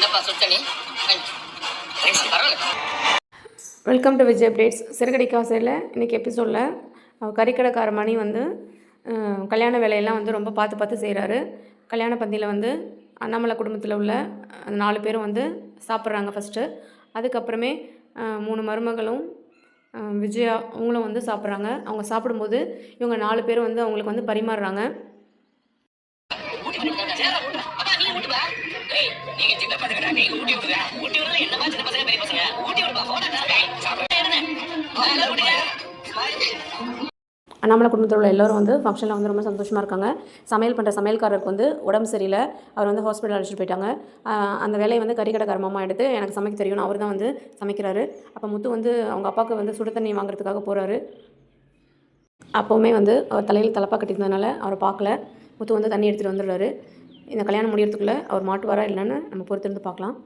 என்னப்பா சுத்தனி பரவாயில்ல. Welcome to Vijay updates. சிறுகடி காசையில் இன்றைக்கி எபிசோடில் கறிக்கடைக்கார மணி வந்து கல்யாண வேலையெல்லாம் வந்து ரொம்ப பார்த்து பார்த்து செய்கிறாரு. கல்யாண பந்தியில் வந்து அண்ணாமலை குடும்பத்தில் உள்ள அந்த 4 பேரும் வந்து சாப்பிட்றாங்க ஃபஸ்ட்டு. அதுக்கப்புறமே 3 மருமகளும் விஜயா அவங்களும் வந்து சாப்பிட்றாங்க. அவங்க சாப்பிடும்போது இவங்க 4 பேரும் வந்து அவங்களுக்கு வந்து பரிமாறுறாங்க. அண்ணாமலை குடும்பத்தில் உள்ள எல்லோரும் வந்து ஃபங்க்ஷனில் வந்து ரொம்ப சந்தோஷமாக இருக்காங்க. சமையல் பண்ணுற சமையல்காரருக்கு வந்து உடம்பு சரியில்லை. அவர் வந்து ஹாஸ்பிட்டல் அழைச்சிட்டு போயிட்டாங்க. அந்த வேலையை வந்து கறிக்கடைக்கார மாமா எடுத்து எனக்கு சமைக்க தெரியும், அவர் தான் வந்து சமைக்கிறாரு. அப்போ முத்து வந்து அவங்க அப்பாவுக்கு வந்து சுடு தண்ணி வாங்குறதுக்காக போகிறாரு. அப்போவுமே வந்து அவர் தலையில் தலப்பா கட்டியிருந்ததுனால அவரை பார்க்கல. முத்து வந்து தண்ணி எடுத்துகிட்டு வந்துடுறாரு. இந்த கல்யாணம் முடியறதுக்குள்ளே அவர் மாட்டுவாரா இல்லைன்னு நம்ம பொறுத்திருந்து பார்க்கலாம்.